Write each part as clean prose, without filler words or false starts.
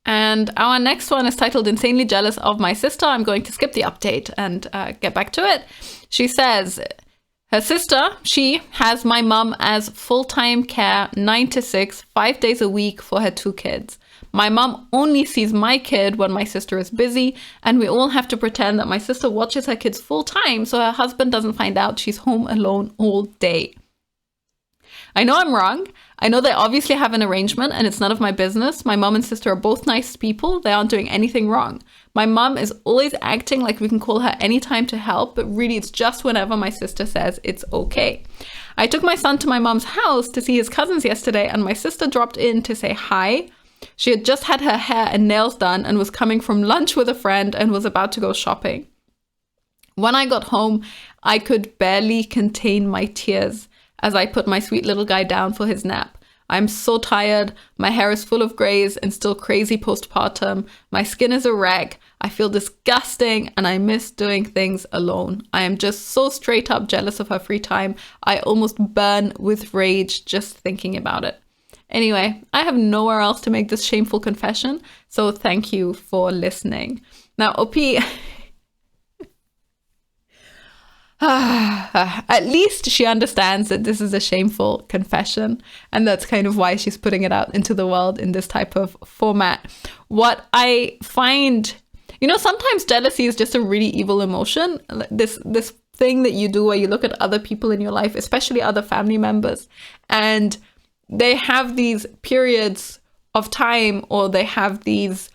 And our next one is titled Insanely Jealous of My Sister. I'm going to skip the update and get back to it. She says, her sister, she has my mum as full-time care, 9 to 6, 5 days a week for her 2 kids. My mum only sees my kid when my sister is busy, and we all have to pretend that my sister watches her kids full-time so her husband doesn't find out she's home alone all day. I know I'm wrong. I know they obviously have an arrangement and it's none of my business. My mom and sister are both nice people. They aren't doing anything wrong. My mom is always acting like we can call her anytime to help, but really it's just whenever my sister says it's okay. I took my son to my mom's house to see his cousins yesterday, and my sister dropped in to say hi. She had just had her hair and nails done and was coming from lunch with a friend and was about to go shopping. When I got home, I could barely contain my tears as I put my sweet little guy down for his nap. I'm so tired. My hair is full of grays and still crazy postpartum. My skin is a wreck. I feel disgusting and I miss doing things alone. I am just so straight up jealous of her free time. I almost burn with rage just thinking about it. Anyway, I have nowhere else to make this shameful confession, so thank you for listening. Now, OP, at least she understands that this is a shameful confession, and that's kind of why she's putting it out into the world in this type of format. What I find, sometimes jealousy is just a really evil emotion. This thing that you do where you look at other people in your life, especially other family members, and they have these periods of time, or they have these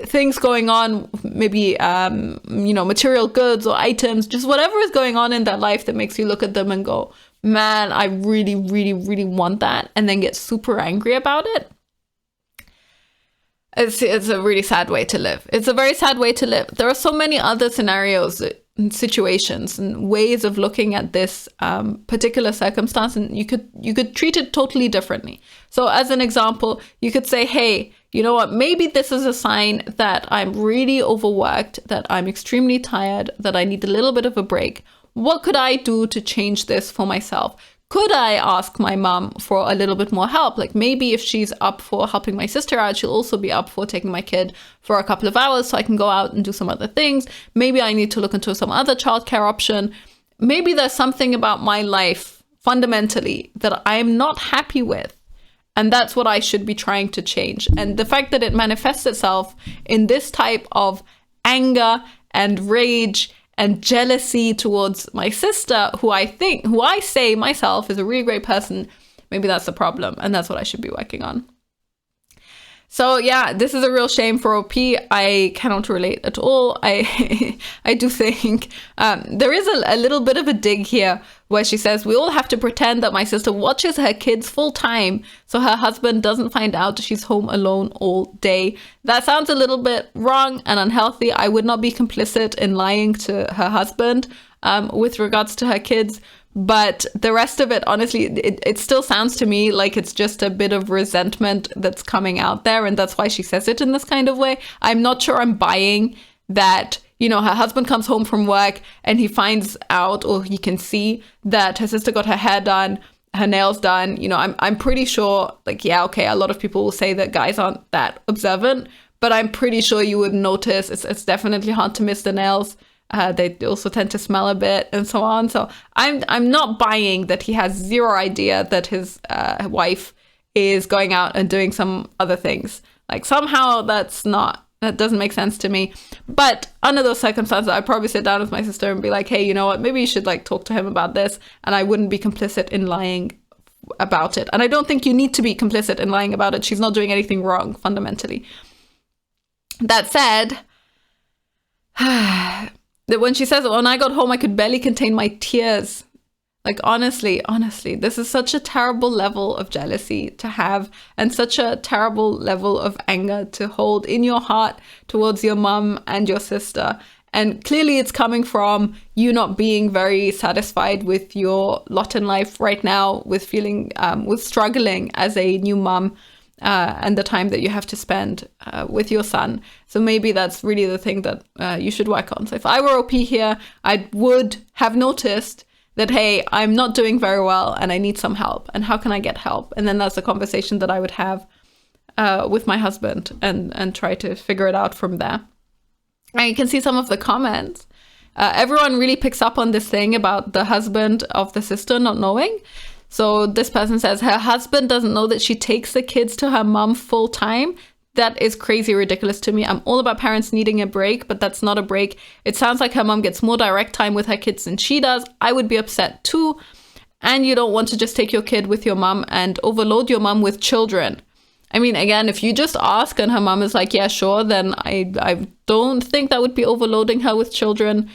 things going on, maybe, material goods or items, just whatever is going on in their life that makes you look at them and go, man, I really, really, really want that, and then get super angry about it. It's a really sad way to live. It's a very sad way to live. There are so many other scenarios and situations and ways of looking at this particular circumstance, and you could treat it totally differently. So as an example, you could say, hey, you know what, maybe this is a sign that I'm really overworked, that I'm extremely tired, that I need a little bit of a break. What could I do to change this for myself? Could I ask my mom for a little bit more help? Like maybe if she's up for helping my sister out, she'll also be up for taking my kid for a couple of hours so I can go out and do some other things. Maybe I need to look into some other childcare option. Maybe there's something about my life fundamentally that I'm not happy with. And that's what I should be trying to change. And the fact that it manifests itself in this type of anger and rage and jealousy towards my sister, who I say myself is a really great person, maybe that's the problem. And that's what I should be working on. So yeah, this is a real shame for OP. I cannot relate at all. I do think there is a little bit of a dig here where she says, we all have to pretend that my sister watches her kids full time so her husband doesn't find out she's home alone all day. That sounds a little bit wrong and unhealthy. I would not be complicit in lying to her husband with regards to her kids. But the rest of it, honestly, it still sounds to me like it's just a bit of resentment that's coming out there. And that's why she says it in this kind of way. I'm not sure I'm buying that, her husband comes home from work and he finds out, or he can see that her sister got her hair done, her nails done. I'm pretty sure, a lot of people will say that guys aren't that observant, but I'm pretty sure you would notice it's definitely hard to miss the nails. They also tend to smell a bit and so on. So I'm not buying that he has zero idea that his wife is going out and doing some other things. Somehow that doesn't make sense to me. But under those circumstances, I'd probably sit down with my sister and be like, hey, you know what? Maybe you should talk to him about this. And I wouldn't be complicit in lying about it. And I don't think you need to be complicit in lying about it. She's not doing anything wrong fundamentally. That said, that when she says, when I got home, I could barely contain my tears. Honestly, this is such a terrible level of jealousy to have, and such a terrible level of anger to hold in your heart towards your mum and your sister. And clearly it's coming from you not being very satisfied with your lot in life right now, with feeling, with struggling as a new mum. And the time that you have to spend with your son. So maybe that's really the thing that you should work on. So if I were OP here, I would have noticed that, hey, I'm not doing very well and I need some help. And how can I get help? And then that's a conversation that I would have with my husband and try to figure it out from there. And you can see some of the comments. Everyone really picks up on this thing about the husband of the sister not knowing. So this person says her husband doesn't know that she takes the kids to her mom full time. That is crazy ridiculous to me. I'm all about parents needing a break, but that's not a break. It sounds like her mom gets more direct time with her kids than she does. I would be upset too. And you don't want to just take your kid with your mom and overload your mom with children. I mean, again, if you just ask and her mom is like, yeah, sure, then I don't think that would be overloading her with children.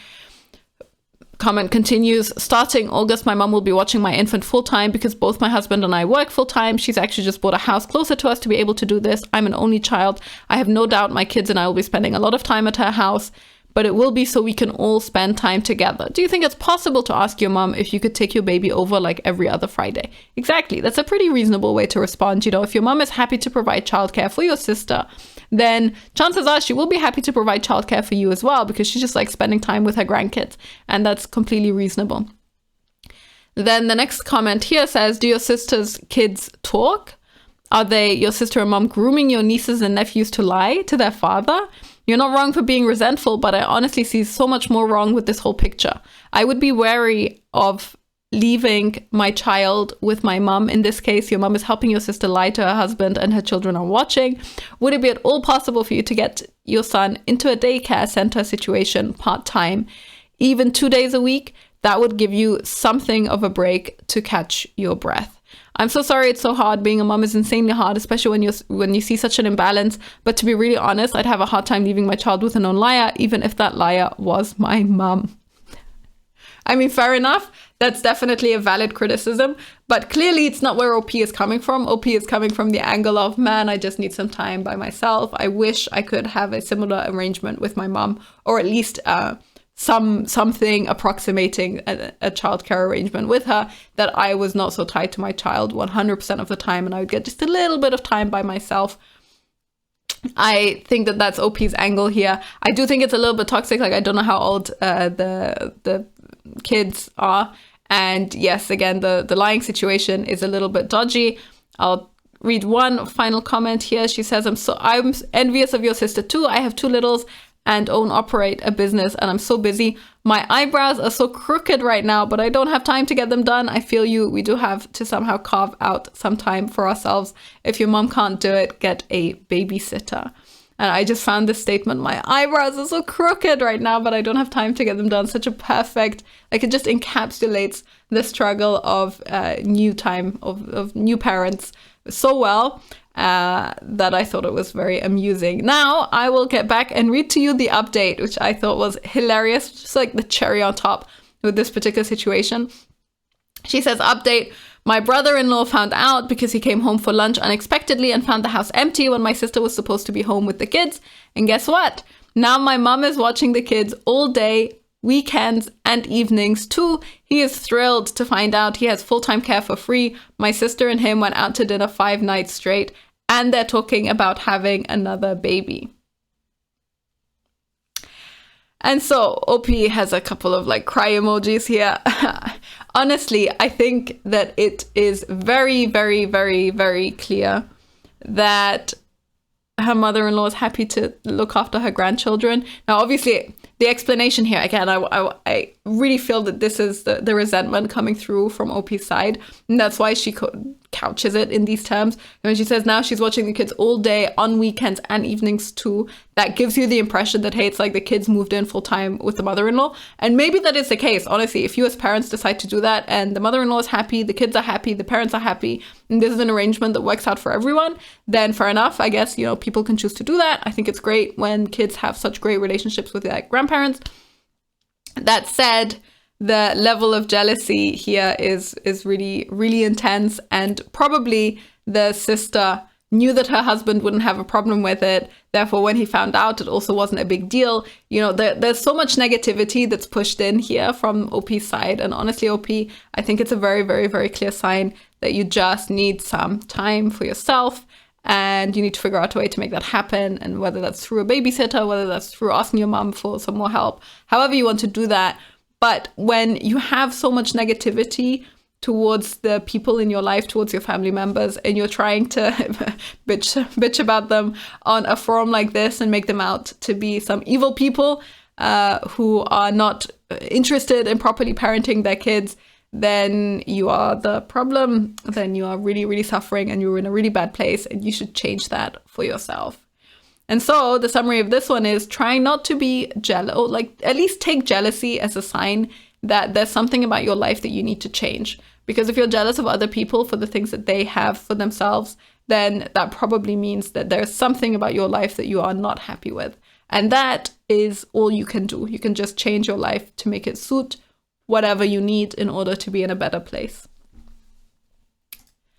Comment continues, starting August, my mom will be watching my infant full-time because both my husband and I work full-time. She's actually just bought a house closer to us to be able to do this. I'm an only child. I have no doubt my kids and I will be spending a lot of time at her house, but it will be so we can all spend time together. Do you think it's possible to ask your mom if you could take your baby over like every other Friday? Exactly. That's a pretty reasonable way to respond. You know, if your mom is happy to provide childcare for your sister, then chances are she will be happy to provide childcare for you as well, because she just likes spending time with her grandkids. And that's completely reasonable. Then the next comment here says, do your sister's kids talk? Are they, your sister and mom, grooming your nieces and nephews to lie to their father? You're not wrong for being resentful, but I honestly see so much more wrong with this whole picture. I would be wary of leaving my child with my mom. In this case, your mom is helping your sister lie to her husband and her children are watching. Would it be at all possible for you to get your son into a daycare center situation part-time, even 2 days a week? That would give you something of a break to catch your breath. I'm so sorry it's so hard. Being a mom is insanely hard, especially when you see such an imbalance. But to be really honest, I'd have a hard time leaving my child with a known liar, even if that liar was my mom. I mean, fair enough. That's definitely a valid criticism. But clearly it's not where OP is coming from. OP is coming from the angle of, man, I just need some time by myself. I wish I could have a similar arrangement with my mom, or at least something approximating a childcare arrangement with her, that I was not so tied to my child 100% of the time and I would get just a little bit of time by myself. I think that that's OP's angle here. I do think it's a little bit toxic. Like, I don't know how old the kids are. And yes, again, the lying situation is a little bit dodgy. I'll read one final comment here. She says, I'm envious of your sister too. I have 2 littles and operate a business, and I'm so busy. My eyebrows are so crooked right now, but I don't have time to get them done. I feel you. We do have to somehow carve out some time for ourselves. If your mom can't do it, get a babysitter. And I just found this statement, my eyebrows are so crooked right now, but I don't have time to get them done. Such a perfect, like, it just encapsulates the struggle of new time, of new parents so well. That I thought it was very amusing. Now I will get back and read to you the update, which I thought was hilarious, just like the cherry on top with this particular situation. She says, update, my brother-in-law found out because he came home for lunch unexpectedly and found the house empty when my sister was supposed to be home with the kids. And guess what? Now my mom is watching the kids all day, weekends and evenings too. He is thrilled to find out he has full-time care for free. My sister and him went out to dinner 5 nights straight, and they're talking about having another baby. And so OP has a couple of like cry emojis here. Honestly, I think that it is very, very, very, very clear that her mother-in-law is happy to look after her grandchildren. Now, obviously, the explanation here, again, I really feel that this is the resentment coming through from OP's side. And that's why she couches it in these terms. And when she says now she's watching the kids all day, on weekends and evenings too, that gives you the impression that, hey, it's like the kids moved in full time with the mother-in-law. And maybe that is the case. Honestly, if you as parents decide to do that and the mother-in-law is happy, the kids are happy, the parents are happy, and this is an arrangement that works out for everyone, then fair enough. I guess, people can choose to do that. I think it's great when kids have such great relationships with their grandparents. That said, the level of jealousy here is really, really intense, and probably the sister knew that her husband wouldn't have a problem with it. Therefore, when he found out, it also wasn't a big deal. There's so much negativity that's pushed in here from OP's side. And honestly, OP, I think it's a very, very, very clear sign that you just need some time for yourself. And you need to figure out a way to make that happen. And whether that's through a babysitter, whether that's through asking your mom for some more help, however you want to do that. But when you have so much negativity towards the people in your life, towards your family members, and you're trying to bitch about them on a forum like this and make them out to be some evil people who are not interested in properly parenting their kids, then you are the problem. Then you are really, really suffering and you're in a really bad place, and you should change that for yourself. And so the summary of this one is trying not to be jealous, like at least take jealousy as a sign that there's something about your life that you need to change. Because if you're jealous of other people for the things that they have for themselves, then that probably means that there's something about your life that you are not happy with. And that is all you can do. You can just change your life to make it suit whatever you need in order to be in a better place.